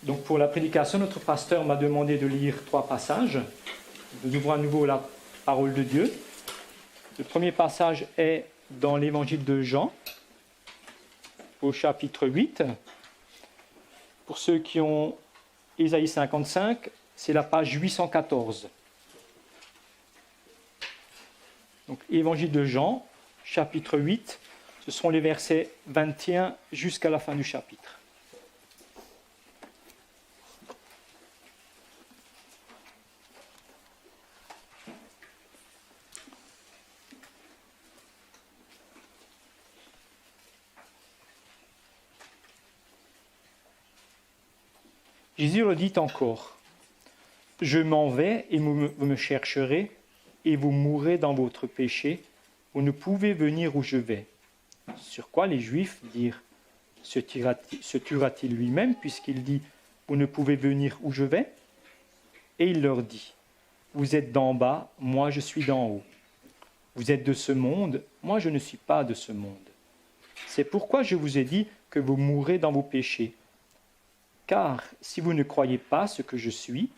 Donc pour la prédication, notre pasteur m'a demandé de lire 3 passages. Nous ouvrons à nouveau la parole de Dieu. Le premier passage est dans l'évangile de Jean, au chapitre 8. Pour ceux qui ont Ésaïe 55, c'est la page 814. Donc évangile de Jean, chapitre 8, ce seront les versets 21 jusqu'à la fin du chapitre. Jésus le dit encore, « Je m'en vais et vous me chercherez, et vous mourrez dans votre péché, vous ne pouvez venir où je vais. » Sur quoi les Juifs dirent, « Se tuera-t-il lui-même, puisqu'il dit, « Vous ne pouvez venir où je vais ?» Et il leur dit, « Vous êtes d'en bas, moi je suis d'en haut. Vous êtes de ce monde, moi je ne suis pas de ce monde. C'est pourquoi je vous ai dit que vous mourrez dans vos péchés. Car si vous ne croyez pas ce que je suis,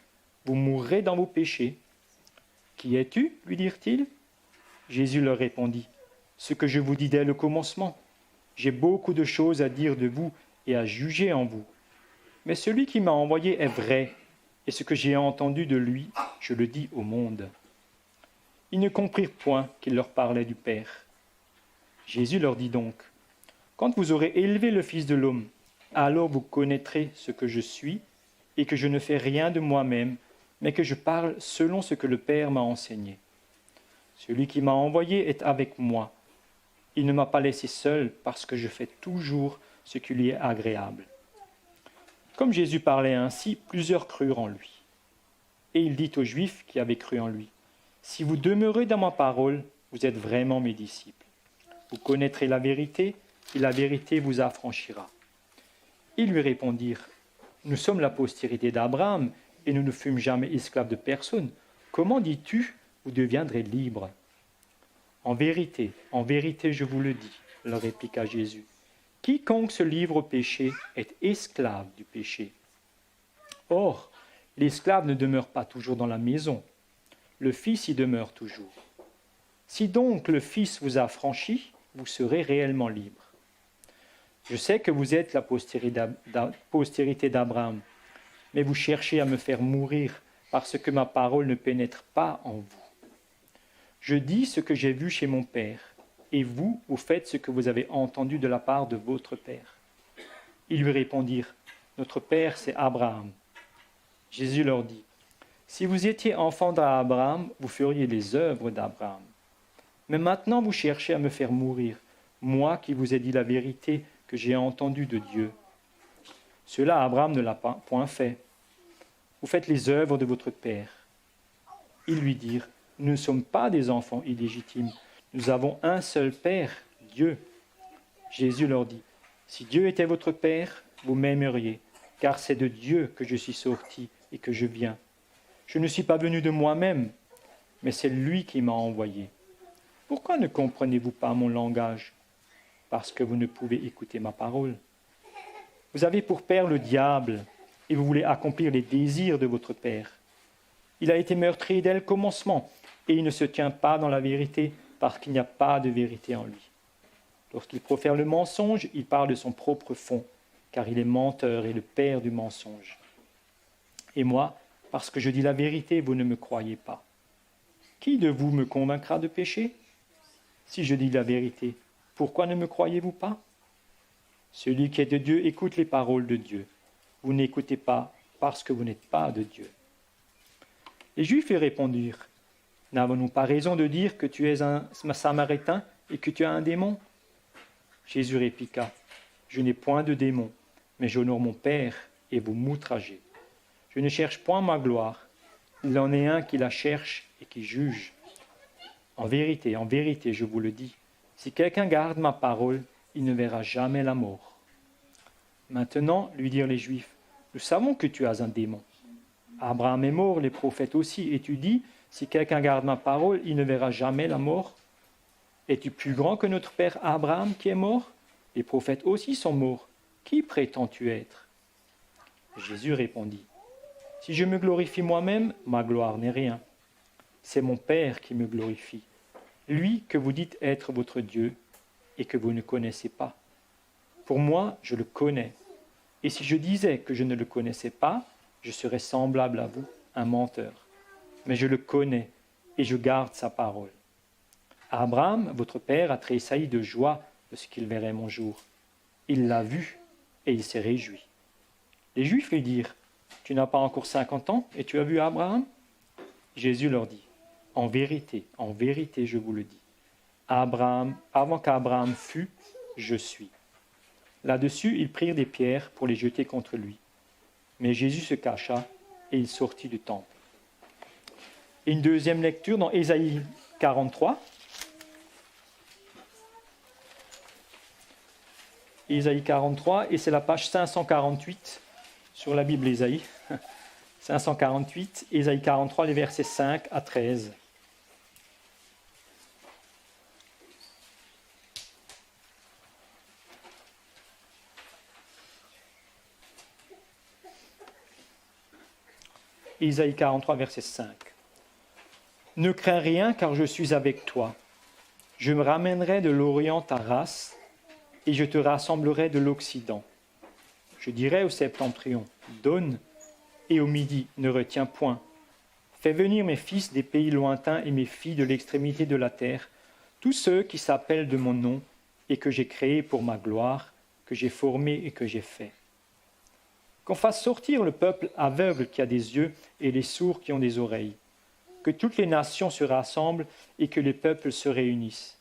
vous mourrez dans vos péchés. » « Qui es-tu » lui dirent-ils. Jésus leur répondit, « Ce que je vous dis dès le commencement. J'ai beaucoup de choses à dire de vous et à juger en vous. Mais celui qui m'a envoyé est vrai, et ce que j'ai entendu de lui, je le dis au monde. » Ils ne comprirent point qu'il leur parlait du Père. Jésus leur dit donc, « Quand vous aurez élevé le Fils de l'homme, alors vous connaîtrez ce que je suis, et que je ne fais rien de moi-même, mais que je parle selon ce que le Père m'a enseigné. Celui qui m'a envoyé est avec moi. Il ne m'a pas laissé seul parce que je fais toujours ce qui lui est agréable. » Comme Jésus parlait ainsi, plusieurs crurent en lui. Et il dit aux Juifs qui avaient cru en lui, « Si vous demeurez dans ma parole, vous êtes vraiment mes disciples. Vous connaîtrez la vérité, et la vérité vous affranchira. » Ils lui répondirent, « Nous sommes la postérité d'Abraham, et nous ne fûmes jamais esclaves de personne. Comment dis-tu, vous deviendrez libres ?» En vérité, je vous le dis, leur répliqua Jésus. Quiconque se livre au péché est esclave du péché. Or, l'esclave ne demeure pas toujours dans la maison. Le Fils y demeure toujours. Si donc le Fils vous a franchi, vous serez réellement libres. Je sais que vous êtes la postérité d'Abraham, mais vous cherchez à me faire mourir parce que ma parole ne pénètre pas en vous. Je dis ce que j'ai vu chez mon Père, et vous faites ce que vous avez entendu de la part de votre Père. Ils lui répondirent, notre Père, c'est Abraham. Jésus leur dit, si vous étiez enfants d'Abraham, vous feriez les œuvres d'Abraham. Mais maintenant vous cherchez à me faire mourir, moi qui vous ai dit la vérité que j'ai entendue de Dieu. Cela, Abraham ne l'a point fait. Vous faites les œuvres de votre Père. Ils lui dirent, nous ne sommes pas des enfants illégitimes. Nous avons un seul Père, Dieu. Jésus leur dit, si Dieu était votre Père, vous m'aimeriez, car c'est de Dieu que je suis sorti et que je viens. Je ne suis pas venu de moi-même, mais c'est lui qui m'a envoyé. Pourquoi ne comprenez-vous pas mon langage? Parce que vous ne pouvez écouter ma parole. Vous avez pour père le diable, et vous voulez accomplir les désirs de votre père. Il a été meurtri dès le commencement, et il ne se tient pas dans la vérité, parce qu'il n'y a pas de vérité en lui. Lorsqu'il profère le mensonge, il parle de son propre fond, car il est menteur et le père du mensonge. Et moi, parce que je dis la vérité, vous ne me croyez pas. Qui de vous me convaincra de péché? Si je dis la vérité, pourquoi ne me croyez-vous pas? Celui qui est de Dieu écoute les paroles de Dieu. Vous n'écoutez pas parce que vous n'êtes pas de Dieu. Les Juifs lui répondirent, n'avons-nous pas raison de dire que tu es un Samaritain et que tu as un démon? Jésus répliqua, je n'ai point de démon, mais j'honore mon Père et vous m'outragez. Je ne cherche point ma gloire, il en est un qui la cherche et qui juge. En vérité, je vous le dis, si quelqu'un garde ma parole, il ne verra jamais la mort. Maintenant, lui dirent les Juifs, nous savons que tu as un démon. Abraham est mort, les prophètes aussi, et tu dis, si quelqu'un garde ma parole, il ne verra jamais la mort. Es-tu plus grand que notre père Abraham qui est mort? Les prophètes aussi sont morts. Qui prétends-tu être? Jésus répondit, « Si je me glorifie moi-même, ma gloire n'est rien. C'est mon Père qui me glorifie, lui que vous dites être votre Dieu et que vous ne connaissez pas. Pour moi, je le connais. Et si je disais que je ne le connaissais pas, je serais semblable à vous, un menteur. Mais je le connais et je garde sa parole. Abraham, votre père, a tressailli de joie de ce qu'il verrait mon jour. Il l'a vu et il s'est réjoui. Les Juifs lui dirent, « Tu n'as pas encore 50 ans et tu as vu Abraham ?» Jésus leur dit, « en vérité, je vous le dis. Abraham, avant qu'Abraham fût, je suis. » Là-dessus, ils prirent des pierres pour les jeter contre lui. Mais Jésus se cacha et il sortit du temple. Et une deuxième lecture dans Ésaïe 43. Ésaïe 43, et c'est la page 548 sur la Bible Ésaïe. 548, Ésaïe 43, les versets 5 à 13. Ésaïe 43, verset 5. « Ne crains rien, car je suis avec toi. Je me ramènerai de l'Orient ta race, et je te rassemblerai de l'Occident. Je dirai au septentrion, donne, et au midi, ne retiens point. Fais venir mes fils des pays lointains et mes filles de l'extrémité de la terre, tous ceux qui s'appellent de mon nom, et que j'ai créés pour ma gloire, que j'ai formés et que j'ai fait. Qu'on fasse sortir le peuple aveugle qui a des yeux et les sourds qui ont des oreilles. Que toutes les nations se rassemblent et que les peuples se réunissent.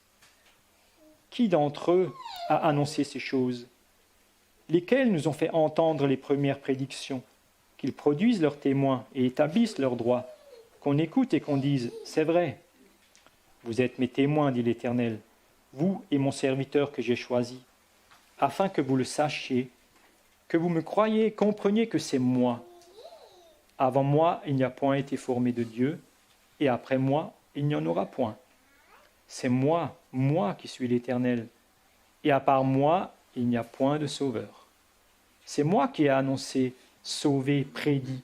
Qui d'entre eux a annoncé ces choses? Lesquels nous ont fait entendre les premières prédictions? Qu'ils produisent leurs témoins et établissent leurs droits, qu'on écoute et qu'on dise « c'est vrai ». Vous êtes mes témoins, dit l'Éternel, vous et mon serviteur que j'ai choisi, afin que vous le sachiez, que vous me croyez et compreniez que c'est moi. Avant moi, il n'y a point été formé de Dieu, et après moi, il n'y en aura point. C'est moi qui suis l'Éternel, et à part moi, il n'y a point de sauveur. C'est moi qui ai annoncé, sauvé, prédit.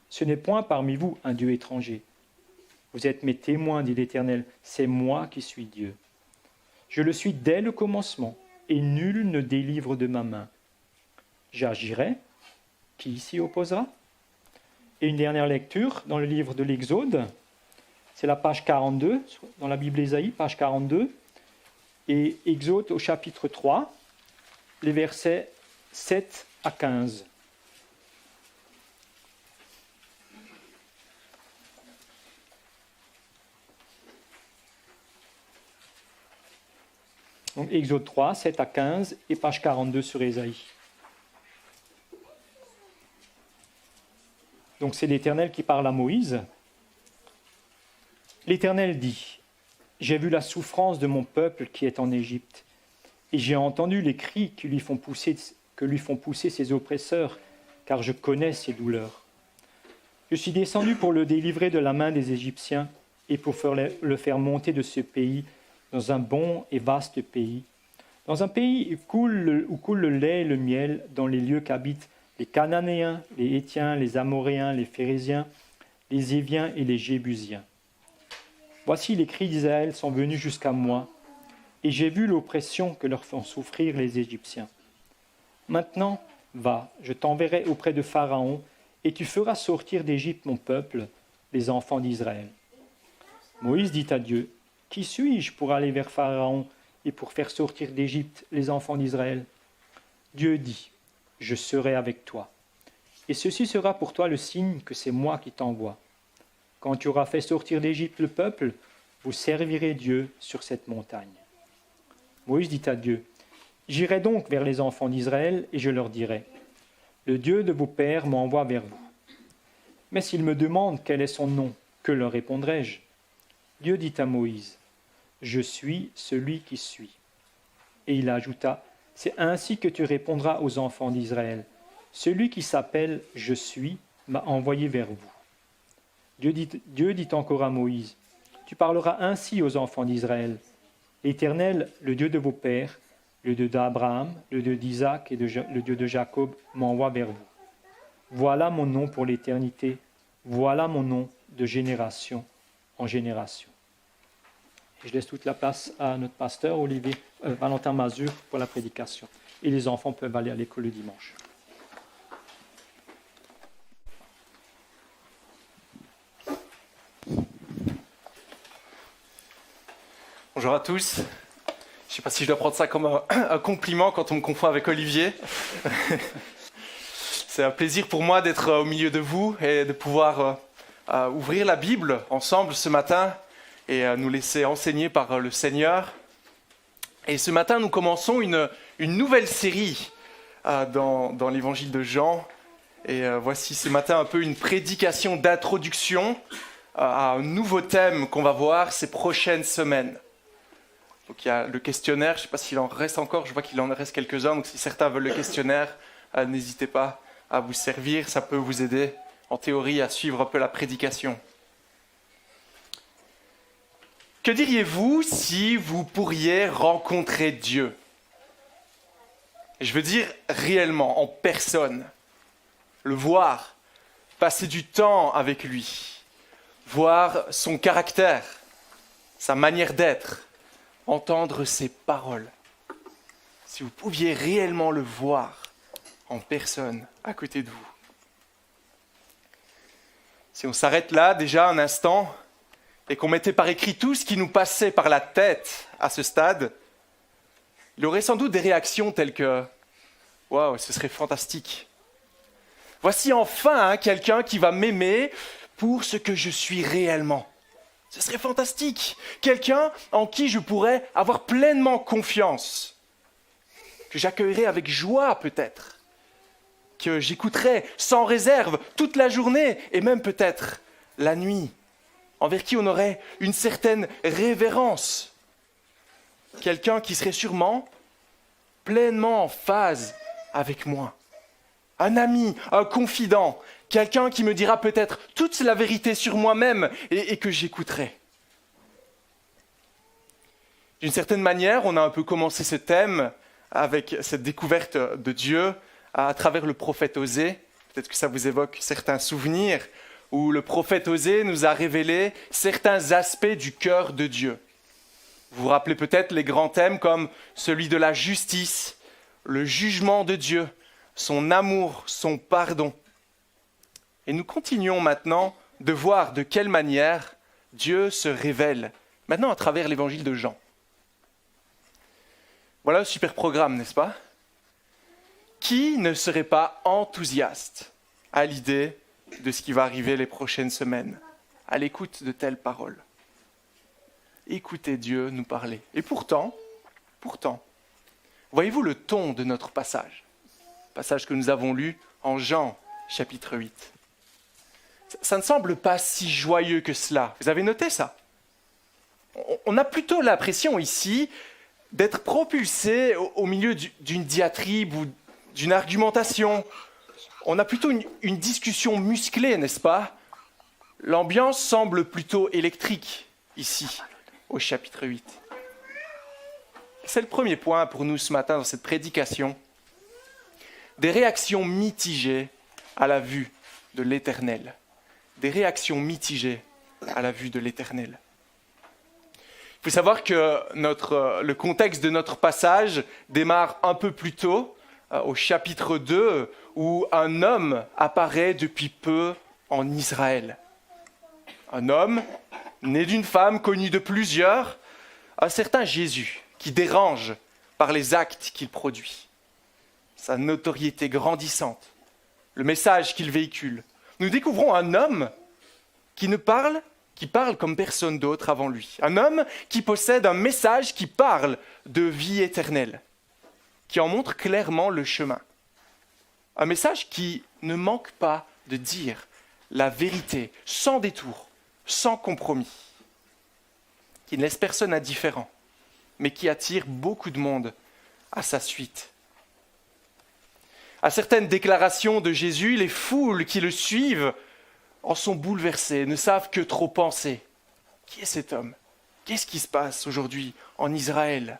Ce n'est point parmi vous un Dieu étranger. Vous êtes mes témoins, dit l'Éternel, c'est moi qui suis Dieu. Je le suis dès le commencement, et nul ne délivre de ma main. J'agirai, qui s'y opposera? Et une dernière lecture dans le livre de l'Exode, c'est la page 42, dans la Bible Ésaïe, page 42, et Exode au chapitre 3, les versets 7 à 15. Donc Exode 3, 7 à 15 et page 42 sur Ésaïe. Donc c'est l'Éternel qui parle à Moïse. L'Éternel dit, « J'ai vu la souffrance de mon peuple qui est en Égypte, et j'ai entendu les cris que lui font pousser ses oppresseurs, car je connais ses douleurs. Je suis descendu pour le délivrer de la main des Égyptiens et pour le faire monter de ce pays dans un bon et vaste pays, dans un pays où coule le lait et le miel, dans les lieux qu'habitent les Cananéens, les Hétiens, les Amoréens, les Phéréziens, les Éviens et les Jébusiens. Voici les cris d'Israël sont venus jusqu'à moi, et j'ai vu l'oppression que leur font souffrir les Égyptiens. Maintenant, va, je t'enverrai auprès de Pharaon, et tu feras sortir d'Égypte mon peuple, les enfants d'Israël. » Moïse dit à Dieu, « Qui suis-je pour aller vers Pharaon et pour faire sortir d'Égypte les enfants d'Israël ?» Dieu dit, « Je serai avec toi. Et ceci sera pour toi le signe que c'est moi qui t'envoie. Quand tu auras fait sortir d'Égypte le peuple, vous servirez Dieu sur cette montagne. » Moïse dit à Dieu, « J'irai donc vers les enfants d'Israël et je leur dirai, « Le Dieu de vos pères m'envoie vers vous. » Mais s'ils me demandent quel est son nom, que leur répondrai-je? Dieu dit à Moïse, « Je suis celui qui suis. » Et il ajouta, « C'est ainsi que tu répondras aux enfants d'Israël. Celui qui s'appelle « Je suis » m'a envoyé vers vous. » Dieu dit encore à Moïse, « Tu parleras ainsi aux enfants d'Israël. L'Éternel, le Dieu de vos pères, le Dieu d'Abraham, le Dieu d'Isaac et le Dieu de Jacob m'envoie vers vous. Voilà mon nom pour l'éternité. Voilà mon nom de génération en génération. Et je laisse toute la place à notre pasteur Valentin Mazur pour la prédication. Et les enfants peuvent aller à l'école le dimanche. Bonjour à tous. Je ne sais pas si je dois prendre ça comme un compliment quand on me confond avec Olivier. C'est un plaisir pour moi d'être au milieu de vous et de pouvoir ouvrir la Bible ensemble ce matin et nous laisser enseigner par le Seigneur. Et ce matin, nous commençons une nouvelle série dans l'évangile de Jean. Et voici ce matin un peu une prédication d'introduction à un nouveau thème qu'on va voir ces prochaines semaines. Donc il y a le questionnaire, je ne sais pas s'il en reste encore, je vois qu'il en reste quelques-uns, donc si certains veulent le questionnaire, n'hésitez pas à vous servir, ça peut vous aider en théorie à suivre un peu la prédication. Que diriez-vous si vous pourriez rencontrer Dieu ? Je veux dire réellement, en personne, le voir, passer du temps avec lui, voir son caractère, sa manière d'être, entendre ses paroles. Si vous pouviez réellement le voir en personne à côté de vous. Si on s'arrête là déjà un instant et qu'on mettait par écrit tout ce qui nous passait par la tête à ce stade, il y aurait sans doute des réactions telles que « Waouh, ce serait fantastique !» Voici enfin quelqu'un qui va m'aimer pour ce que je suis réellement. Ce serait fantastique. Quelqu'un en qui je pourrais avoir pleinement confiance. Que j'accueillerais avec joie peut-être. Que j'écouterais sans réserve toute la journée et même peut-être la nuit. Envers qui on aurait une certaine révérence. Quelqu'un qui serait sûrement pleinement en phase avec moi. Un ami, un confident. Quelqu'un qui me dira peut-être toute la vérité sur moi-même et que j'écouterai. D'une certaine manière, on a un peu commencé ce thème avec cette découverte de Dieu à travers le prophète Osée. Peut-être que ça vous évoque certains souvenirs où le prophète Osée nous a révélé certains aspects du cœur de Dieu. Vous vous rappelez peut-être les grands thèmes comme celui de la justice, le jugement de Dieu, son amour, son pardon. Et nous continuons maintenant de voir de quelle manière Dieu se révèle, maintenant à travers l'évangile de Jean. Voilà un super programme, n'est-ce pas ? Qui ne serait pas enthousiaste à l'idée de ce qui va arriver les prochaines semaines, à l'écoute de telles paroles ? Écoutez Dieu nous parler. Et pourtant, voyez-vous le ton de notre passage que nous avons lu en Jean, chapitre 8. Ça ne semble pas si joyeux que cela. Vous avez noté ça ? On a plutôt l'impression ici d'être propulsé au milieu d'une diatribe ou d'une argumentation. On a plutôt une discussion musclée, n'est-ce pas ? L'ambiance semble plutôt électrique ici, au chapitre 8. C'est le premier point pour nous ce matin dans cette prédication. Des réactions mitigées à la vue de l'Éternel. Des réactions mitigées à la vue de l'Éternel. Il faut savoir que le contexte de notre passage démarre un peu plus tôt, au chapitre 2, où un homme apparaît depuis peu en Israël. Un homme né d'une femme connue de plusieurs, un certain Jésus, qui dérange par les actes qu'il produit. Sa notoriété grandissante, le message qu'il véhicule. Nous découvrons un homme qui parle comme personne d'autre avant lui. Un homme qui possède un message qui parle de vie éternelle, qui en montre clairement le chemin. Un message qui ne manque pas de dire la vérité, sans détour, sans compromis, qui ne laisse personne indifférent, mais qui attire beaucoup de monde à sa suite. À certaines déclarations de Jésus, les foules qui le suivent en sont bouleversées, ne savent que trop penser. Qui est cet homme ? Qu'est-ce qui se passe aujourd'hui en Israël ?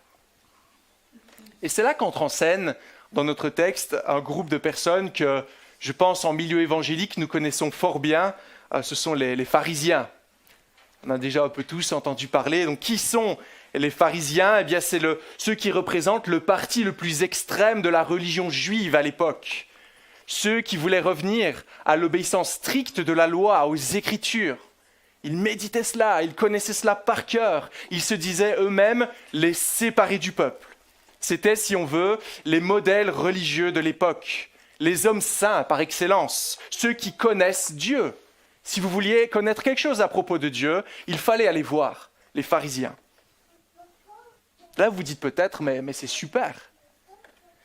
Et c'est là qu'entre en scène, dans notre texte, un groupe de personnes que Je pense en milieu évangélique, nous connaissons fort bien, ce sont les pharisiens. On a déjà un peu tous entendu parler. Donc qui sont les pharisiens? Eh bien, c'est ceux qui représentent le parti le plus extrême de la religion juive à l'époque. Ceux qui voulaient revenir à l'obéissance stricte de la loi, aux Écritures. Ils méditaient cela, ils connaissaient cela par cœur. Ils se disaient eux-mêmes les séparés du peuple. C'était, si on veut, les modèles religieux de l'époque. Les hommes saints par excellence, ceux qui connaissent Dieu. Si vous vouliez connaître quelque chose à propos de Dieu, il fallait aller voir les pharisiens. Là, vous dites peut-être, mais c'est super.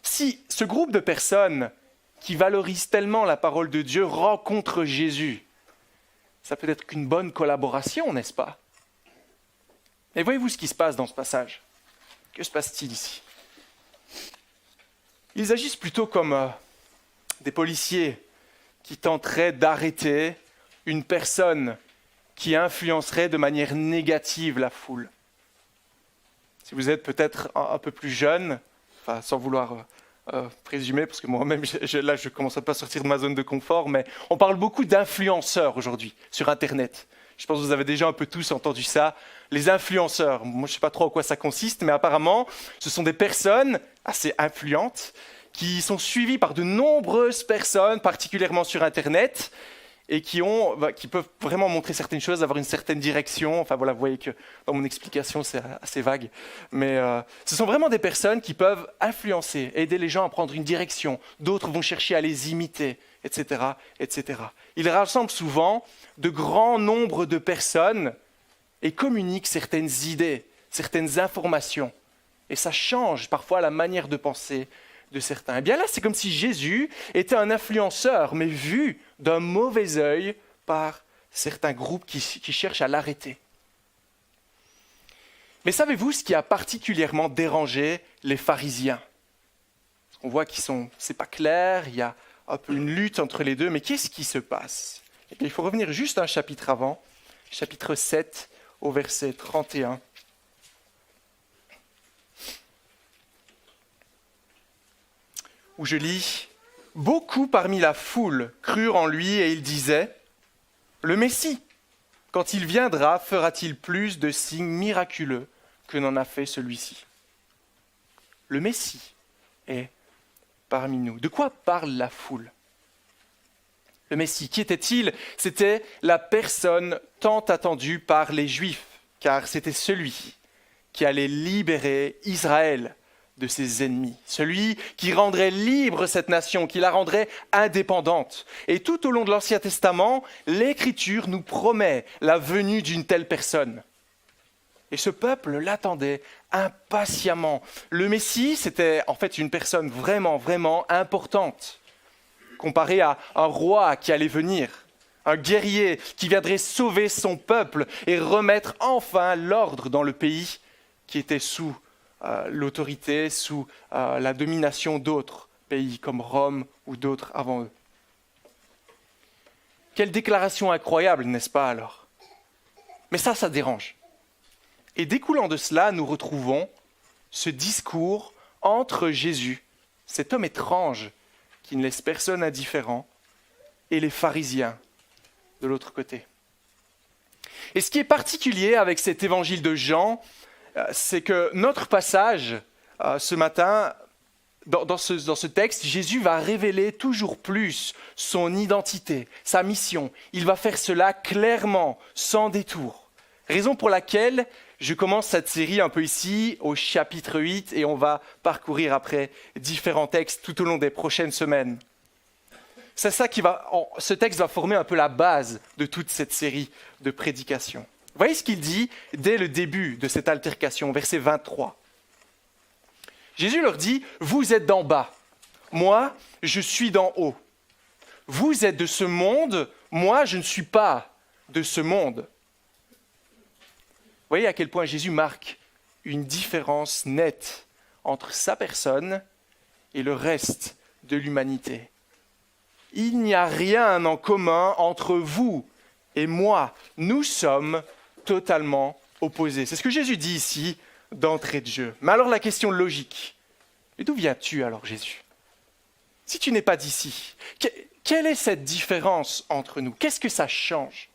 Si ce groupe de personnes qui valorisent tellement la parole de Dieu rencontre Jésus, ça peut être qu'une bonne collaboration, n'est-ce pas? Et voyez-vous ce qui se passe dans ce passage? Que se passe-t-il ici? Ils agissent plutôt comme des policiers qui tenteraient d'arrêter une personne qui influencerait de manière négative la foule. Si vous êtes peut-être un peu plus jeune, enfin, sans vouloir présumer, parce que moi-même, là, je commence un peu à sortir de ma zone de confort, mais on parle beaucoup d'influenceurs aujourd'hui sur Internet. Je pense que vous avez déjà un peu tous entendu ça. Les influenceurs, moi je ne sais pas trop en quoi ça consiste, mais apparemment, ce sont des personnes assez influentes qui sont suivies par de nombreuses personnes, particulièrement sur Internet, et qui peuvent vraiment montrer certaines choses, avoir une certaine direction. Enfin voilà, vous voyez que dans mon explication, c'est assez vague. Mais ce sont vraiment des personnes qui peuvent influencer, aider les gens à prendre une direction. D'autres vont chercher à les imiter, etc., etc. Ils rassemblent souvent de grands nombres de personnes et communiquent certaines idées, certaines informations. Et ça change parfois la manière de penser de certains. Et bien là, c'est comme si Jésus était un influenceur, mais vu d'un mauvais œil par certains groupes qui cherchent à l'arrêter. Mais savez-vous ce qui a particulièrement dérangé les pharisiens? On voit c'est pas clair, il y a un peu une lutte entre les deux, mais qu'est-ce qui se passe? Et bien, il faut revenir juste un chapitre avant, chapitre 7, au verset 31. Où je lis « Beaucoup parmi la foule crurent en lui et ils disaient « Le Messie, quand il viendra, fera-t-il plus de signes miraculeux que n'en a fait celui-ci » Le Messie est parmi nous. De quoi parle la foule? Le Messie, qui était-il? C'était la personne tant attendue par les Juifs, car c'était celui qui allait libérer Israël de ses ennemis, celui qui rendrait libre cette nation, qui la rendrait indépendante. Et tout au long de l'Ancien Testament, l'Écriture nous promet la venue d'une telle personne. Et ce peuple l'attendait impatiemment. Le Messie, c'était en fait une personne vraiment, vraiment importante, comparé à un roi qui allait venir, un guerrier qui viendrait sauver son peuple et remettre enfin l'ordre dans le pays qui était sous l'autorité, sous la domination d'autres pays comme Rome ou d'autres avant eux. Quelle déclaration incroyable, n'est-ce pas alors? Mais ça dérange. Et découlant de cela, nous retrouvons ce discours entre Jésus, cet homme étrange qui ne laisse personne indifférent, et les pharisiens de l'autre côté. Et ce qui est particulier avec cet évangile de Jean, c'est que notre passage ce matin, dans ce texte, Jésus va révéler toujours plus son identité, sa mission. Il va faire cela clairement, sans détour. Raison pour laquelle je commence cette série un peu ici, au chapitre 8, et on va parcourir après différents textes tout au long des prochaines semaines. C'est ça ce texte va former un peu la base de toute cette série de prédications. Voyez ce qu'il dit dès le début de cette altercation, verset 23. Jésus leur dit « Vous êtes d'en bas, moi je suis d'en haut. Vous êtes de ce monde, moi je ne suis pas de ce monde. » Voyez à quel point Jésus marque une différence nette entre sa personne et le reste de l'humanité. Il n'y a rien en commun entre vous et moi. Nous sommes totalement opposés. C'est ce que Jésus dit ici d'entrée de jeu. Mais alors la question logique, et d'où viens-tu alors Jésus? Si tu n'es pas d'ici, quelle est cette différence entre nous? Qu'est-ce que ça change?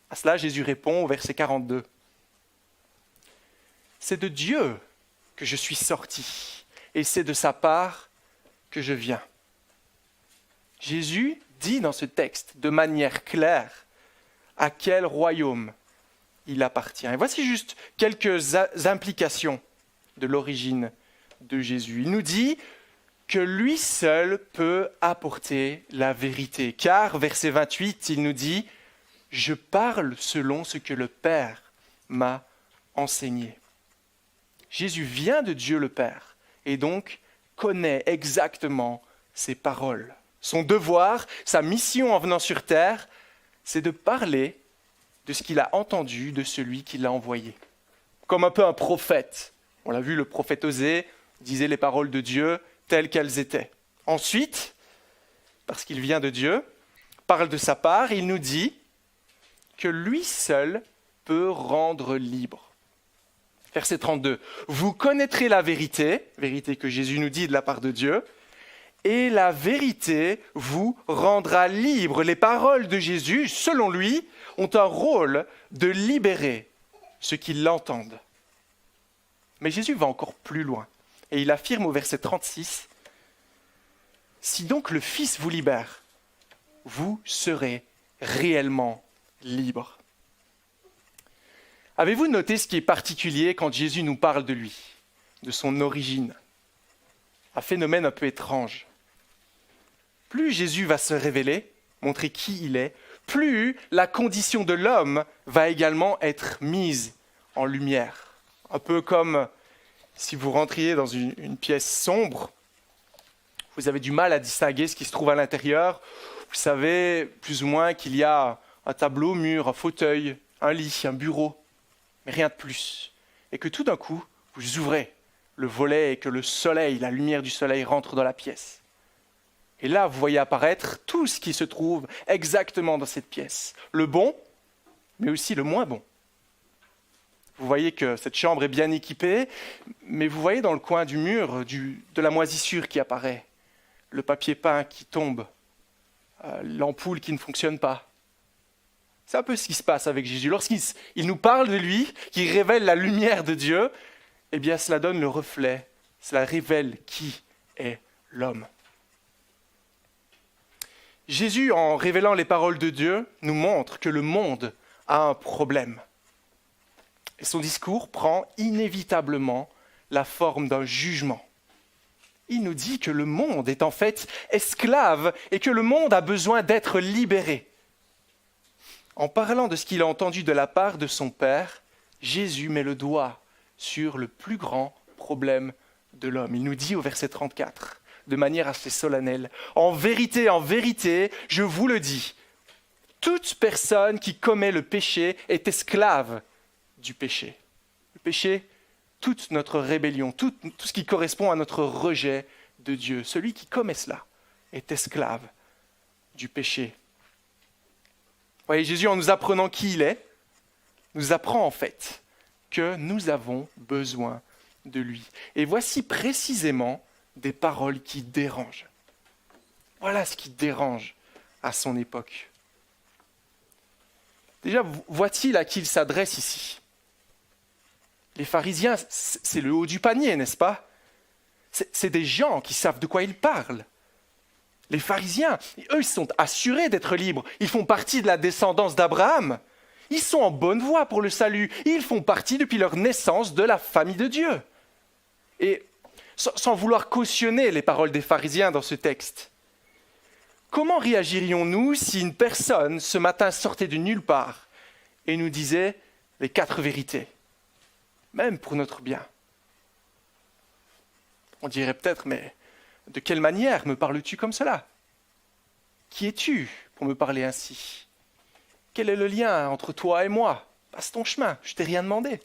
À cela, Jésus répond au verset 42. C'est de Dieu que je suis sorti, et c'est de sa part que je viens. Jésus dit dans ce texte de manière claire à quel royaume il appartient. Et voici juste quelques implications de l'origine de Jésus. Il nous dit que lui seul peut apporter la vérité. Car, verset 28, il nous dit « Je parle selon ce que le Père m'a enseigné ». Jésus vient de Dieu le Père et donc connaît exactement ses paroles. Son devoir, sa mission en venant sur terre, c'est de parler de ce qu'il a entendu de celui qui l'a envoyé. Comme un peu un prophète. On l'a vu, le prophète Osée disait les paroles de Dieu telles qu'elles étaient. Ensuite, parce qu'il vient de Dieu, parle de sa part, il nous dit que lui seul peut rendre libre. Verset 32. Vous connaîtrez la vérité, vérité que Jésus nous dit de la part de Dieu, et la vérité vous rendra libre. Les paroles de Jésus, selon lui, ont un rôle de libérer ceux qui l'entendent. Mais Jésus va encore plus loin. Et il affirme au verset 36, « Si donc le Fils vous libère, vous serez réellement libre. » Avez-vous noté ce qui est particulier quand Jésus nous parle de lui, de son origine? Un phénomène un peu étrange. Plus Jésus va se révéler, montrer qui il est, plus la condition de l'homme va également être mise en lumière. Un peu comme si vous rentriez dans une pièce sombre, vous avez du mal à distinguer ce qui se trouve à l'intérieur. Vous savez plus ou moins qu'il y a un tableau, mur, un fauteuil, un lit, un bureau, mais rien de plus. Et que tout d'un coup, vous ouvrez le volet et que le soleil, la lumière du soleil rentre dans la pièce. Et là, vous voyez apparaître tout ce qui se trouve exactement dans cette pièce. Le bon, mais aussi le moins bon. Vous voyez que cette chambre est bien équipée, mais vous voyez dans le coin du mur de la moisissure qui apparaît, le papier peint qui tombe, l'ampoule qui ne fonctionne pas. C'est un peu ce qui se passe avec Jésus. Lorsqu'il nous parle de lui, qu'il révèle la lumière de Dieu, eh bien cela donne le reflet, cela révèle qui est l'homme. Jésus, en révélant les paroles de Dieu, nous montre que le monde a un problème. Et son discours prend inévitablement la forme d'un jugement. Il nous dit que le monde est en fait esclave et que le monde a besoin d'être libéré. En parlant de ce qu'il a entendu de la part de son Père, Jésus met le doigt sur le plus grand problème de l'homme. Il nous dit au verset 34, de manière assez solennelle, « En vérité, je vous le dis, toute personne qui commet le péché est esclave du péché. » Le péché, toute notre rébellion, tout ce qui correspond à notre rejet de Dieu. Celui qui commet cela est esclave du péché. Vous voyez, Jésus, en nous apprenant qui il est, nous apprend en fait que nous avons besoin de lui. Et voici précisément des paroles qui dérangent. Voilà ce qui dérange à son époque. Déjà, voici à qui il s'adresse ici. Les pharisiens, c'est le haut du panier, n'est-ce pas? C'est des gens qui savent de quoi ils parlent. Les pharisiens, eux, ils sont assurés d'être libres. Ils font partie de la descendance d'Abraham. Ils sont en bonne voie pour le salut. Ils font partie depuis leur naissance de la famille de Dieu. Et sans vouloir cautionner les paroles des pharisiens dans ce texte, comment réagirions-nous si une personne ce matin sortait de nulle part et nous disait les 4 vérités, même pour notre bien? On dirait peut-être, mais de quelle manière me parles-tu comme cela? Qui es-tu pour me parler ainsi? Quel est le lien entre toi et moi? Passe ton chemin, je t'ai rien demandé.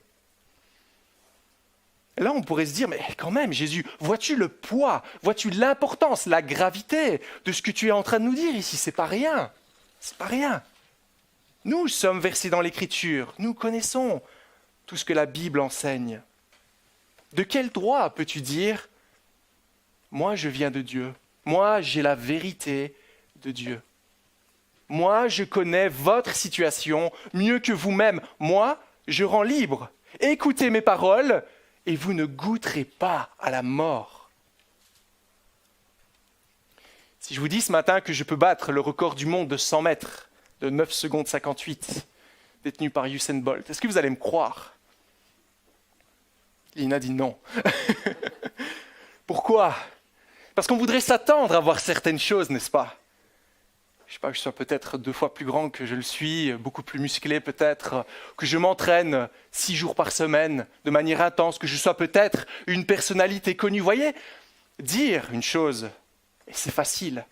Et là, on pourrait se dire, mais quand même, Jésus, vois-tu le poids, vois-tu l'importance, la gravité de ce que tu es en train de nous dire ici? C'est pas rien, c'est pas rien. Nous sommes versés dans l'Écriture, nous connaissons tout ce que la Bible enseigne. De quel droit peux-tu dire, moi je viens de Dieu. Moi j'ai la vérité de Dieu. Moi je connais votre situation mieux que vous-même. Moi je rends libre. Écoutez mes paroles et vous ne goûterez pas à la mort. Si je vous dis ce matin que je peux battre le record du monde de 100 mètres, de 9 secondes 58, détenu par Usain Bolt, est-ce que vous allez me croire? Lina dit non. Pourquoi? Parce qu'on voudrait s'attendre à voir certaines choses, n'est-ce pas? Je ne sais pas, que je sois peut-être 2 fois plus grand que je le suis, beaucoup plus musclé peut-être, que je m'entraîne 6 jours par semaine de manière intense, que je sois peut-être une personnalité connue. Vous voyez, dire une chose, c'est facile,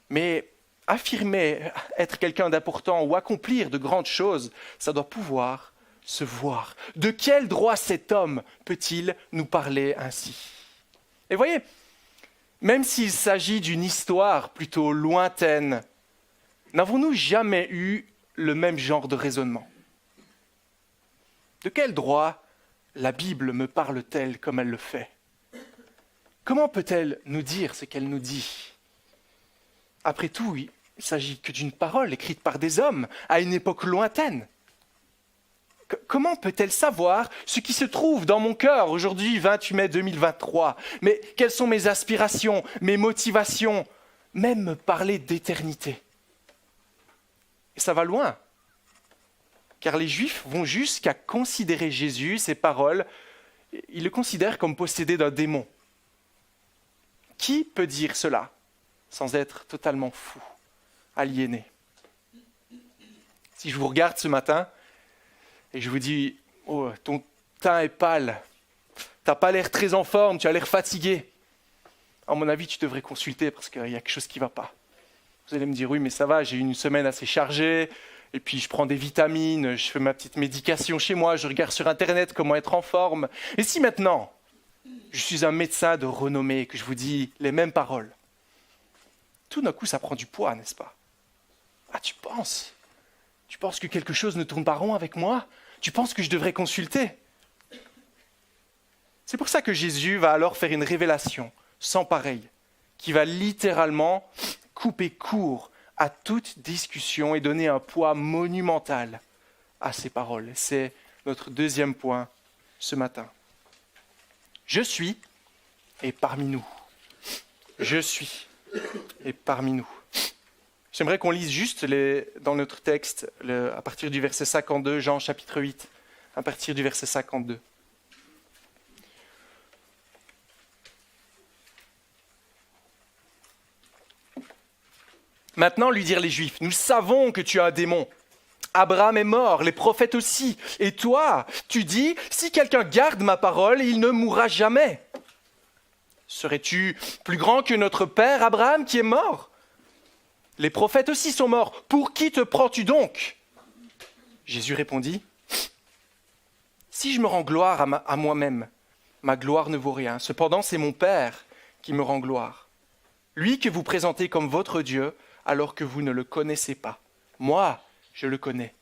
mais affirmer être quelqu'un d'important ou accomplir de grandes choses, ça doit pouvoir se voir. De quel droit cet homme peut-il nous parler ainsi? Et voyez, même s'il s'agit d'une histoire plutôt lointaine, n'avons-nous jamais eu le même genre de raisonnement? De quel droit la Bible me parle-t-elle comme elle le fait? Comment peut-elle nous dire ce qu'elle nous dit? Après tout, il ne s'agit que d'une parole écrite par des hommes à une époque lointaine. Comment peut-elle savoir ce qui se trouve dans mon cœur aujourd'hui, 28 mai 2023? Mais quelles sont mes aspirations, mes motivations, même me parler d'éternité? Et ça va loin, car les Juifs vont jusqu'à considérer Jésus, ses paroles, ils le considèrent comme possédé d'un démon. Qui peut dire cela sans être totalement fou, aliéné? Si je vous regarde ce matin, et je vous dis, oh, ton teint est pâle, tu n'as pas l'air très en forme, tu as l'air fatigué. À mon avis, tu devrais consulter parce qu'il y a quelque chose qui ne va pas. Vous allez me dire, oui, mais ça va, j'ai eu une semaine assez chargée, et puis je prends des vitamines, je fais ma petite médication chez moi, je regarde sur Internet comment être en forme. Et si maintenant, je suis un médecin de renommée, que je vous dis les mêmes paroles, tout d'un coup, ça prend du poids, n'est-ce pas? Ah, tu penses que quelque chose ne tourne pas rond avec moi? Tu penses que je devrais consulter? C'est pour ça que Jésus va alors faire une révélation sans pareille, qui va littéralement couper court à toute discussion et donner un poids monumental à ces paroles. C'est notre deuxième point ce matin. Je suis et parmi nous. Je suis et parmi nous. J'aimerais qu'on lise juste dans notre texte, à partir du verset 52, Jean chapitre 8, à partir du verset 52. Maintenant, lui dirent les Juifs, nous savons que tu as un démon. Abraham est mort, les prophètes aussi. Et toi, tu dis, si quelqu'un garde ma parole, il ne mourra jamais. Serais-tu plus grand que notre père Abraham qui est mort? Les prophètes aussi sont morts. Pour qui te prends-tu donc? Jésus répondit, si je me rends gloire à moi-même, ma gloire ne vaut rien. Cependant, c'est mon Père qui me rend gloire. Lui que vous présentez comme votre Dieu, alors que vous ne le connaissez pas. Moi, je le connais.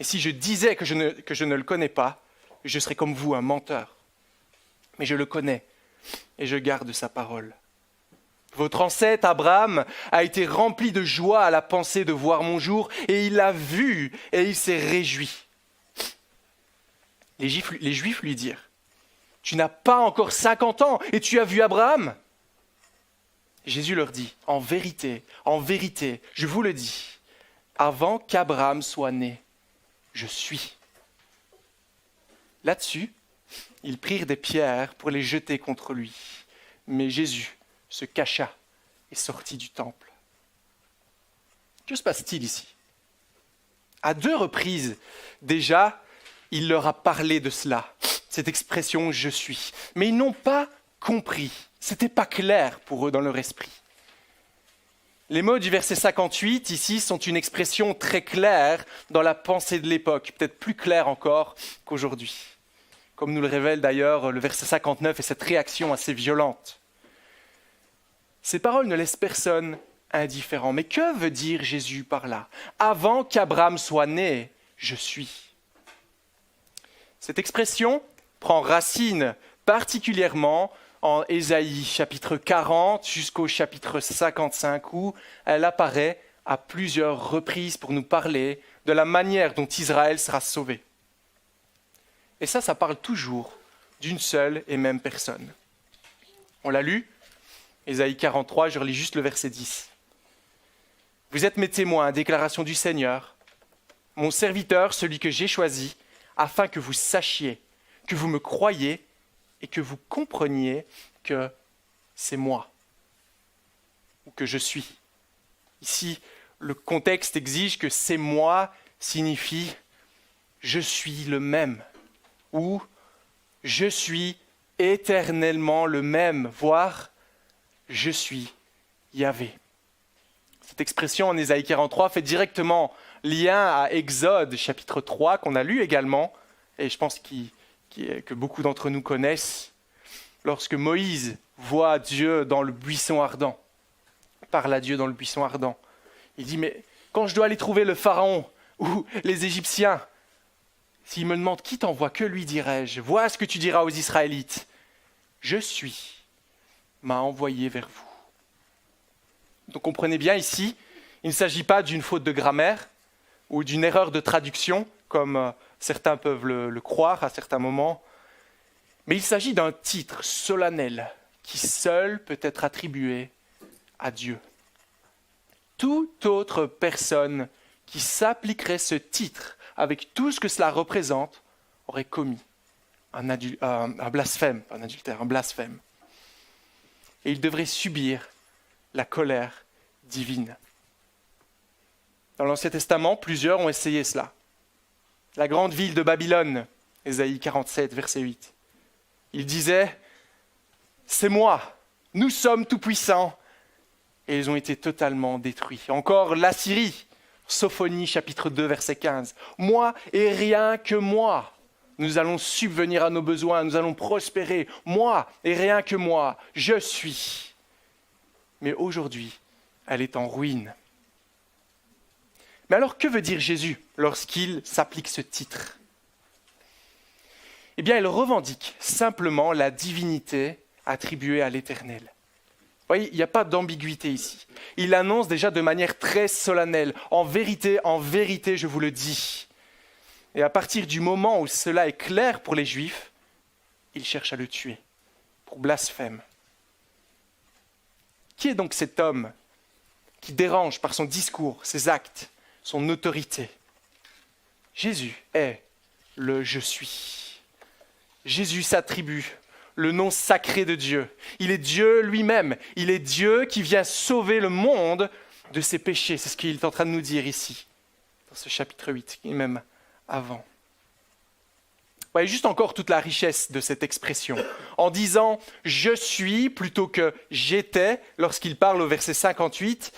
Et si je disais que je ne le connais pas, je serais comme vous, un menteur. Mais je le connais et je garde sa parole. Votre ancêtre Abraham a été rempli de joie à la pensée de voir mon jour, et il l'a vu et il s'est réjoui. Les Juifs lui dirent, « Tu n'as pas encore 50 ans et tu as vu Abraham ?» Jésus leur dit, en vérité, je vous le dis, avant qu'Abraham soit né, je suis. Là-dessus, ils prirent des pierres pour les jeter contre lui. Mais Jésus se cacha et sortit du temple. Que se passe-t-il ici? À 2 reprises, déjà, il leur a parlé de cela, cette expression « je suis ». Mais ils n'ont pas compris. Ce n'était pas clair pour eux dans leur esprit. Les mots du verset 58, ici, sont une expression très claire dans la pensée de l'époque, peut-être plus claire encore qu'aujourd'hui. Comme nous le révèle d'ailleurs le verset 59 et cette réaction assez violente. Ces paroles ne laissent personne indifférent. Mais que veut dire Jésus par là? Avant qu'Abraham soit né, je suis. Cette expression prend racine particulièrement en Ésaïe chapitre 40 jusqu'au chapitre 55 où elle apparaît à plusieurs reprises pour nous parler de la manière dont Israël sera sauvé. Et ça parle toujours d'une seule et même personne. On l'a lu, Ésaïe 43, je relis juste le verset 10. « Vous êtes mes témoins, déclaration du Seigneur, mon serviteur, celui que j'ai choisi, afin que vous sachiez, que vous me croyiez et que vous compreniez que c'est moi, ou que je suis. » Ici, le contexte exige que « c'est moi » signifie « je suis le même » ou « je suis éternellement le même », voire « je suis Yahvé ». Cette expression en Ésaïe 43 fait directement lien à Exode chapitre 3 qu'on a lu également, et je pense que beaucoup d'entre nous connaissent, lorsque Moïse voit Dieu dans le buisson ardent, parle à Dieu dans le buisson ardent. Il dit, mais quand je dois aller trouver le Pharaon ou les Égyptiens, s'il me demande qui t'envoie, que lui dirai-je? Vois ce que tu diras aux Israélites. Je suis, m'a envoyé vers vous. Donc comprenez bien ici, il ne s'agit pas d'une faute de grammaire ou d'une erreur de traduction, comme certains peuvent le croire à certains moments, mais il s'agit d'un titre solennel qui seul peut être attribué à Dieu. Toute autre personne qui s'appliquerait ce titre avec tout ce que cela représente aurait commis un blasphème, pas un adultère, un blasphème. Et il devrait subir la colère divine. Dans l'Ancien Testament, plusieurs ont essayé cela. La grande ville de Babylone, Ésaïe 47, verset 8. Il disait, « C'est moi, nous sommes tout-puissants », et ils ont été totalement détruits. Encore l'Assyrie, Sophonie chapitre 2, verset 15. « Moi et rien que moi, nous allons subvenir à nos besoins, nous allons prospérer. Moi et rien que moi, je suis. » Mais aujourd'hui, elle est en ruine. Mais alors, que veut dire Jésus lorsqu'il s'applique ce titre? Eh bien, il revendique simplement la divinité attribuée à l'Éternel. Vous voyez, il n'y a pas d'ambiguïté ici. Il annonce déjà de manière très solennelle, en vérité, je vous le dis. Et à partir du moment où cela est clair pour les Juifs, ils cherchent à le tuer, pour blasphème. Qui est donc cet homme qui dérange par son discours, ses actes, son autorité? Jésus est le « je suis ». Jésus s'attribue le nom sacré de Dieu. Il est Dieu lui-même. Il est Dieu qui vient sauver le monde de ses péchés. C'est ce qu'il est en train de nous dire ici, dans ce chapitre 8, et même avant. Vous voyez juste encore toute la richesse de cette expression. En disant « je suis » plutôt que « j'étais », lorsqu'il parle au verset 58,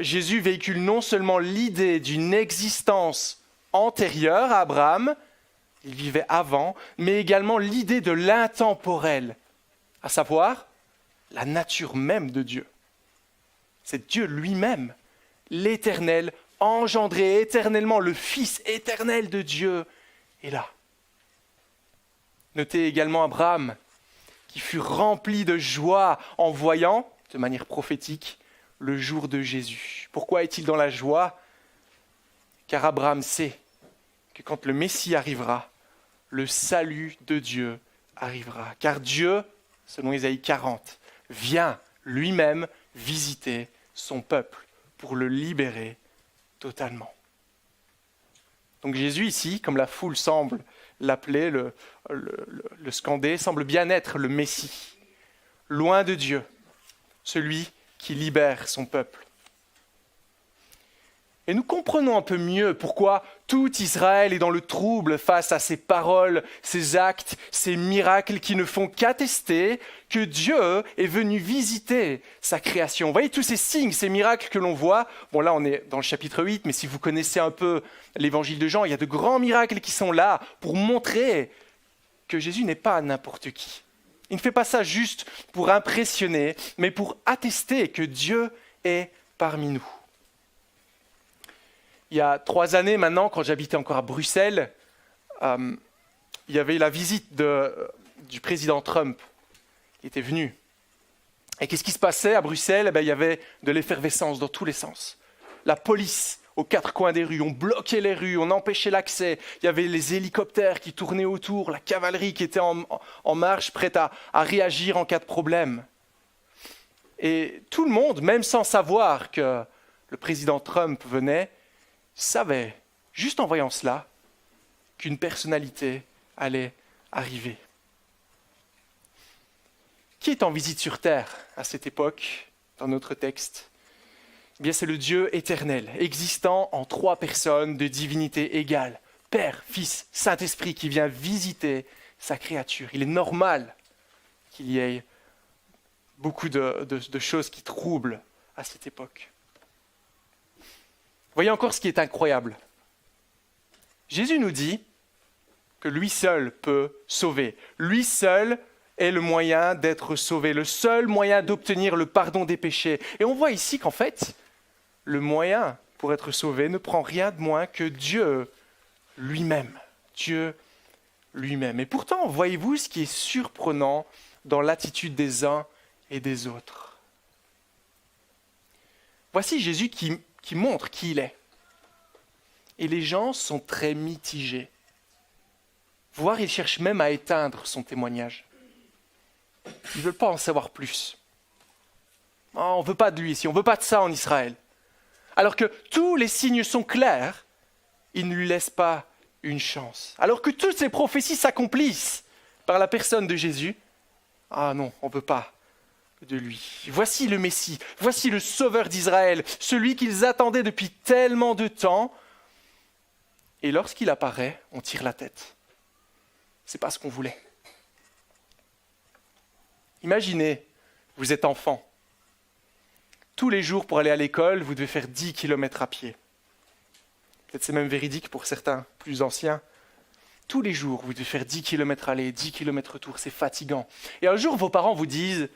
Jésus véhicule non seulement l'idée d'une existence antérieure à Abraham, il vivait avant, mais également l'idée de l'intemporel, à savoir la nature même de Dieu. C'est Dieu lui-même, l'Éternel, engendré éternellement, le Fils éternel de Dieu, est là. Notez également Abraham, qui fut rempli de joie en voyant, de manière prophétique, le jour de Jésus. Pourquoi est-il dans la joie? Car Abraham sait que quand le Messie arrivera, le salut de Dieu arrivera. Car Dieu, selon Ésaïe 40, vient lui-même visiter son peuple pour le libérer totalement. Donc Jésus ici, comme la foule semble l'appeler, le scander, semble bien être le Messie, loin de Dieu, celui qui libère son peuple. Et nous comprenons un peu mieux pourquoi tout Israël est dans le trouble face à ces paroles, ces actes, ces miracles qui ne font qu'attester que Dieu est venu visiter sa création. Vous voyez tous ces signes, ces miracles que l'on voit. Bon, là, on est dans le chapitre 8, mais si vous connaissez un peu l'évangile de Jean, il y a de grands miracles qui sont là pour montrer que Jésus n'est pas n'importe qui. Il ne fait pas ça juste pour impressionner, mais pour attester que Dieu est parmi nous. Il y a 3 années maintenant, quand j'habitais encore à Bruxelles, il y avait la visite du président Trump. Il était venu. Et qu'est-ce qui se passait à Bruxelles? Il y avait de l'effervescence dans tous les sens. La police, aux quatre coins des rues, on bloquait les rues, on empêchait l'accès. Il y avait les hélicoptères qui tournaient autour, la cavalerie qui était en marche, prête à réagir en cas de problème. Et tout le monde, même sans savoir que le président Trump venait, savait, juste en voyant cela, qu'une personnalité allait arriver. Qui est en visite sur terre à cette époque, dans notre texte? Eh bien, c'est le Dieu éternel, existant en trois personnes de divinité égale. Père, Fils, Saint-Esprit qui vient visiter sa créature. Il est normal qu'il y ait beaucoup de choses qui troublent à cette époque. Voyez encore ce qui est incroyable. Jésus nous dit que lui seul peut sauver. Lui seul est le moyen d'être sauvé, le seul moyen d'obtenir le pardon des péchés. Et on voit ici qu'en fait, le moyen pour être sauvé ne prend rien de moins que Dieu lui-même. Dieu lui-même. Et pourtant, voyez-vous ce qui est surprenant dans l'attitude des uns et des autres. Voici Jésus qui montre qui il est. Et les gens sont très mitigés. Voire ils cherchent même à éteindre son témoignage. Ils ne veulent pas en savoir plus. Oh, on ne veut pas de lui ici, on ne veut pas de ça en Israël. Alors que tous les signes sont clairs, ils ne lui laissent pas une chance. Alors que toutes ces prophéties s'accomplissent par la personne de Jésus, ah non, on ne veut pas de lui. Voici le Messie, voici le Sauveur d'Israël, celui qu'ils attendaient depuis tellement de temps. Et lorsqu'il apparaît, on tire la tête. C'est pas ce qu'on voulait. Imaginez, vous êtes enfant. Tous les jours pour aller à l'école, vous devez faire 10 km à pied. Peut-être c'est même véridique pour certains plus anciens. Tous les jours, vous devez faire 10 km aller, 10 km retour, c'est fatigant. Et un jour, vos parents vous disent,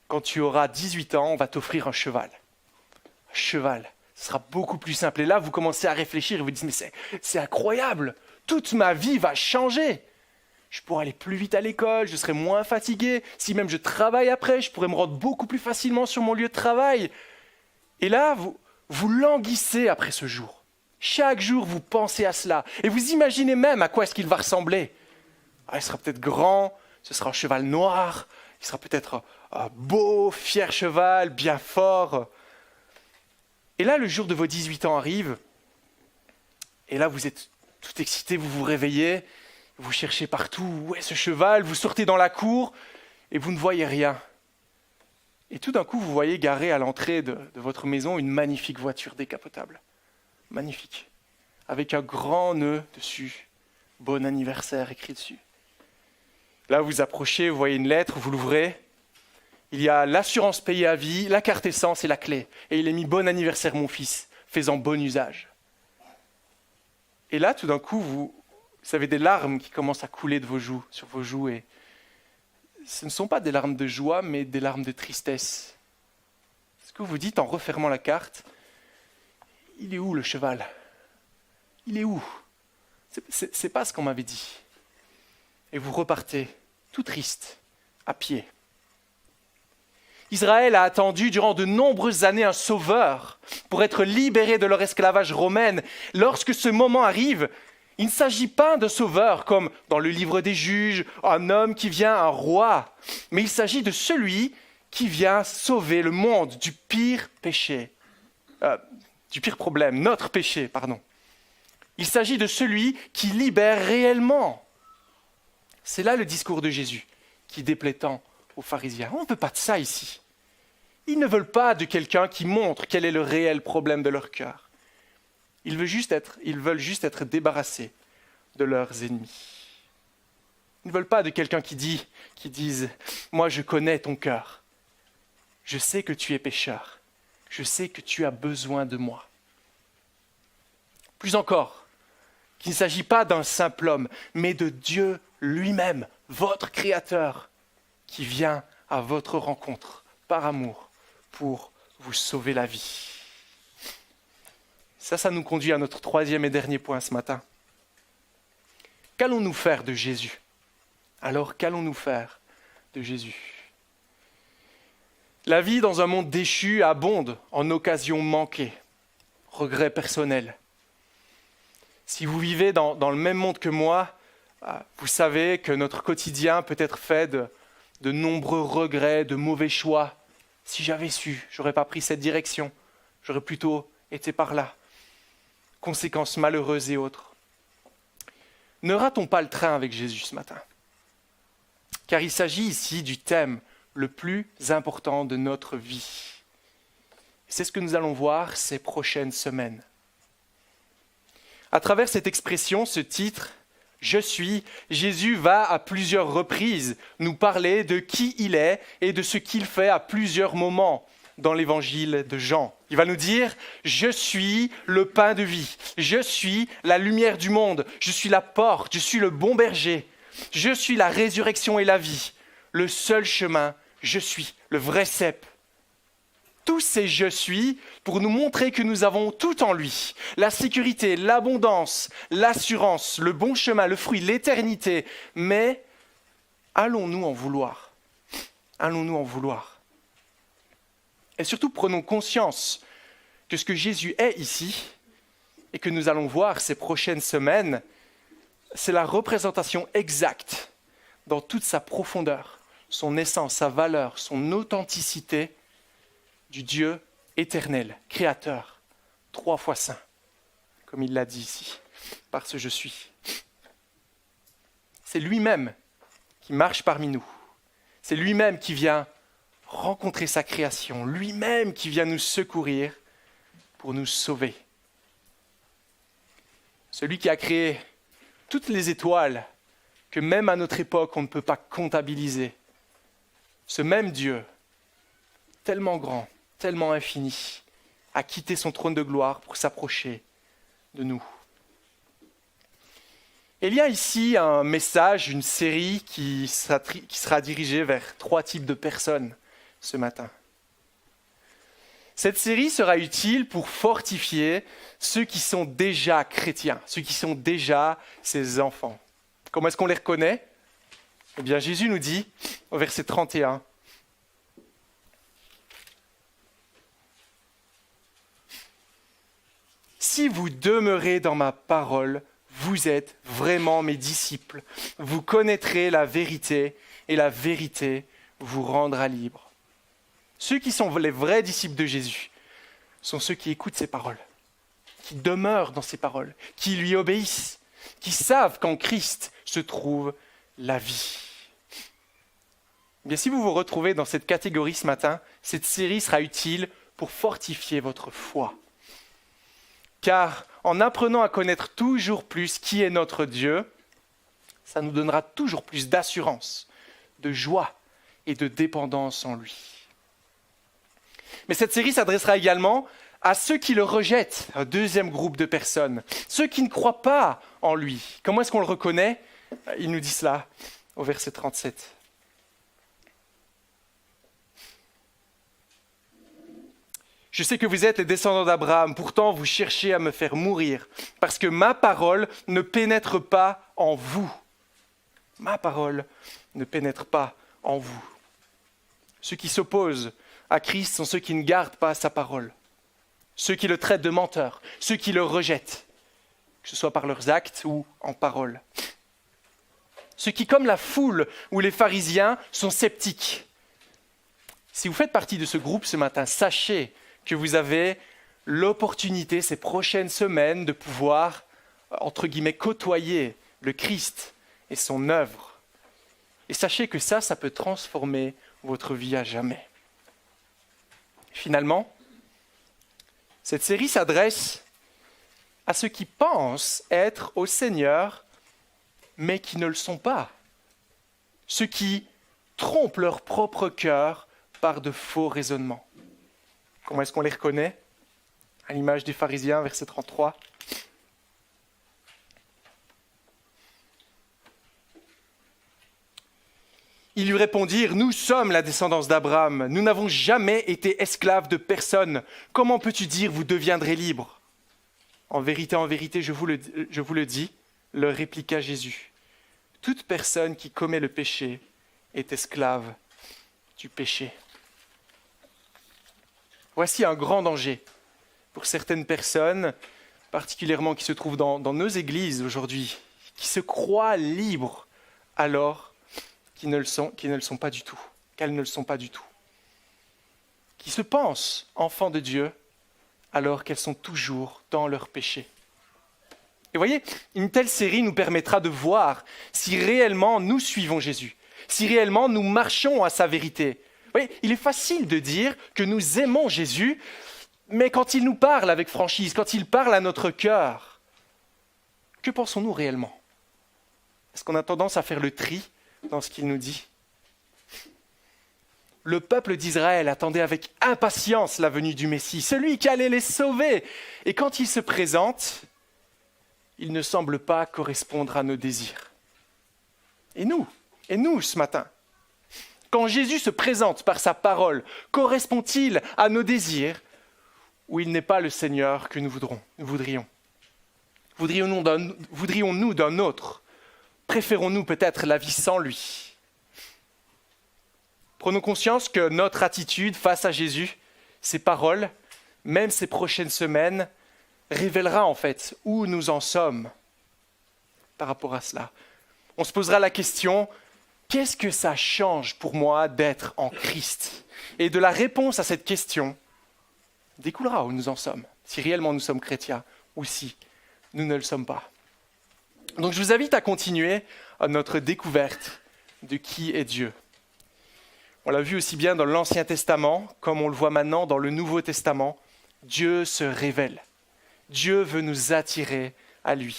quand tu auras 18 ans, on va t'offrir un cheval. Un cheval, ce sera beaucoup plus simple. Et là, vous commencez à réfléchir et vous dites, mais c'est incroyable, toute ma vie va changer. Je pourrais aller plus vite à l'école, je serai moins fatigué. Si même je travaille après, je pourrais me rendre beaucoup plus facilement sur mon lieu de travail. Et là, vous languissez après ce jour. Chaque jour, vous pensez à cela. Et vous imaginez même à quoi est-ce qu'il va ressembler. Ah, il sera peut-être grand, ce sera un cheval noir, il sera peut-être beau, fier cheval, bien fort. Et là, le jour de vos 18 ans arrive. Et là, vous êtes tout excité, vous vous réveillez. Vous cherchez partout, où est ce cheval? Vous sortez dans la cour et vous ne voyez rien. Et tout d'un coup, vous voyez garée à l'entrée de votre maison une magnifique voiture décapotable. Magnifique. Avec un grand nœud dessus. Bon anniversaire écrit dessus. Là, vous approchez, vous voyez une lettre, vous l'ouvrez. Il y a l'assurance payée à vie, la carte essence et la clé. Et il est mis bon anniversaire mon fils, fais-en bon usage. Et là, tout d'un coup, vous avez des larmes qui commencent à couler de vos joues, sur vos joues. Et ce ne sont pas des larmes de joie, mais des larmes de tristesse. Ce que vous dites en refermant la carte, il est où le cheval? Il est où? C'est pas ce qu'on m'avait dit. Et vous repartez, tout triste, à pied. Israël a attendu durant de nombreuses années un sauveur pour être libéré de leur esclavage romain. Lorsque ce moment arrive, il ne s'agit pas d'un sauveur comme dans le livre des juges, un homme qui vient, un roi, mais il s'agit de celui qui vient sauver le monde du pire péché, du pire problème, notre péché, pardon. Il s'agit de celui qui libère réellement. C'est là le discours de Jésus qui déplaît tant aux pharisiens. On ne veut pas de ça ici. Ils ne veulent pas de quelqu'un qui montre quel est le réel problème de leur cœur. Ils veulent juste être débarrassés de leurs ennemis. Ils ne veulent pas de quelqu'un qui dise « Moi, je connais ton cœur. Je sais que tu es pécheur. Je sais que tu as besoin de moi. » Plus encore, qu'il ne s'agit pas d'un simple homme, mais de Dieu lui-même, votre Créateur, qui vient à votre rencontre par amour pour vous sauver la vie. Ça nous conduit à notre troisième et dernier point ce matin. Qu'allons-nous faire de Jésus? Alors, qu'allons-nous faire de Jésus? La vie dans un monde déchu abonde en occasions manquées, regrets personnels. Si vous vivez dans le même monde que moi, vous savez que notre quotidien peut être fait de nombreux regrets, de mauvais choix. Si j'avais su, j'aurais pas pris cette direction, j'aurais plutôt été par là. Conséquences malheureuses et autres. Ne ratons pas le train avec Jésus ce matin, car il s'agit ici du thème le plus important de notre vie. C'est ce que nous allons voir ces prochaines semaines. À travers cette expression, ce titre, « Je suis », Jésus va à plusieurs reprises nous parler de qui il est et de ce qu'il fait à plusieurs moments dans l'évangile de Jean. Il va nous dire « Je suis le pain de vie, je suis la lumière du monde, je suis la porte, je suis le bon berger, je suis la résurrection et la vie, le seul chemin, je suis le vrai cep. » Tous ces « je suis » pour nous montrer que nous avons tout en lui. La sécurité, l'abondance, l'assurance, le bon chemin, le fruit, l'éternité. Mais allons-nous en vouloir ? Allons-nous en vouloir ? Et surtout, prenons conscience que ce que Jésus est ici, et que nous allons voir ces prochaines semaines, c'est la représentation exacte, dans toute sa profondeur, son essence, sa valeur, son authenticité, du Dieu éternel, créateur, 3 fois saint, comme il l'a dit ici, par ce « je suis ». C'est lui-même qui marche parmi nous. C'est lui-même qui vient rencontrer sa création, lui-même qui vient nous secourir pour nous sauver. Celui qui a créé toutes les étoiles que même à notre époque on ne peut pas comptabiliser. Ce même Dieu, tellement grand, tellement infini, a quitté son trône de gloire pour s'approcher de nous. Il y a ici un message, une série qui sera dirigée vers 3 types de personnes ce matin. Cette série sera utile pour fortifier ceux qui sont déjà chrétiens, ceux qui sont déjà ses enfants. Comment est-ce qu'on les reconnaît ? Eh bien, Jésus nous dit, au verset 31, « Si vous demeurez dans ma parole, vous êtes vraiment mes disciples. Vous connaîtrez la vérité et la vérité vous rendra libre. » Ceux qui sont les vrais disciples de Jésus sont ceux qui écoutent ses paroles, qui demeurent dans ses paroles, qui lui obéissent, qui savent qu'en Christ se trouve la vie. Bien, si vous vous retrouvez dans cette catégorie ce matin, cette série sera utile pour fortifier votre foi. Car en apprenant à connaître toujours plus qui est notre Dieu, ça nous donnera toujours plus d'assurance, de joie et de dépendance en lui. Mais cette série s'adressera également à ceux qui le rejettent, un deuxième groupe de personnes, ceux qui ne croient pas en lui. Comment est-ce qu'on le reconnaît ? Il nous dit cela au verset 37. « Je sais que vous êtes les descendants d'Abraham, pourtant vous cherchez à me faire mourir, parce que ma parole ne pénètre pas en vous. Ma parole ne pénètre pas en vous. » Ceux qui s'opposent à Christ sont ceux qui ne gardent pas sa parole, ceux qui le traitent de menteur, ceux qui le rejettent, que ce soit par leurs actes ou en parole. Ceux qui, comme la foule ou les pharisiens, sont sceptiques. Si vous faites partie de ce groupe ce matin, sachez que vous avez l'opportunité ces prochaines semaines de pouvoir, entre guillemets, côtoyer le Christ et son œuvre. Et sachez que ça peut transformer votre vie à jamais. Finalement, cette série s'adresse à ceux qui pensent être au Seigneur, mais qui ne le sont pas. Ceux qui trompent leur propre cœur par de faux raisonnements. Comment est-ce qu'on les reconnaît ? À l'image des pharisiens, verset 33. Ils lui répondirent, « Nous sommes la descendance d'Abraham. Nous n'avons jamais été esclaves de personne. Comment peux-tu dire, vous deviendrez libres ?» En vérité, je vous le dis, leur répliqua Jésus. Toute personne qui commet le péché est esclave du péché. Voici un grand danger pour certaines personnes, particulièrement qui se trouvent dans nos églises aujourd'hui, qui se croient libres alors qu'ils ne le sont pas du tout, qu'elles ne le sont pas du tout, qui se pensent enfants de Dieu alors qu'elles sont toujours dans leur péché. Et voyez, une telle série nous permettra de voir si réellement nous suivons Jésus, si réellement nous marchons à sa vérité. Vous voyez, il est facile de dire que nous aimons Jésus, mais quand il nous parle avec franchise, quand il parle à notre cœur, que pensons-nous réellement? Est-ce qu'on a tendance à faire le tri dans ce qu'il nous dit? Le peuple d'Israël attendait avec impatience la venue du Messie, celui qui allait les sauver. Et quand il se présente, il ne semble pas correspondre à nos désirs. Et nous ce matin, quand Jésus se présente par sa parole, correspond-il à nos désirs ou il n'est pas le Seigneur que nous voudrions? Voudrions-nous d'un autre? Préférons-nous peut-être la vie sans lui? Prenons conscience que notre attitude face à Jésus, ses paroles, même ces prochaines semaines, révélera en fait où nous en sommes par rapport à cela. On se posera la question, qu'est-ce que ça change pour moi d'être en Christ? Et de la réponse à cette question découlera où nous en sommes, si réellement nous sommes chrétiens ou si nous ne le sommes pas. Donc je vous invite à continuer à notre découverte de qui est Dieu. On l'a vu aussi bien dans l'Ancien Testament, comme on le voit maintenant dans le Nouveau Testament, Dieu se révèle. Dieu veut nous attirer à lui.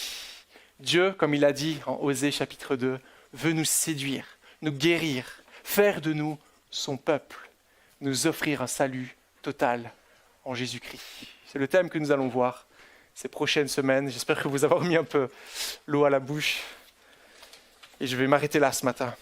Dieu, comme il a dit en Osée chapitre 2, veut nous séduire, nous guérir, faire de nous son peuple, nous offrir un salut total en Jésus-Christ. C'est le thème que nous allons voir ces prochaines semaines. J'espère que vous avez mis un peu l'eau à la bouche. Et je vais m'arrêter là ce matin.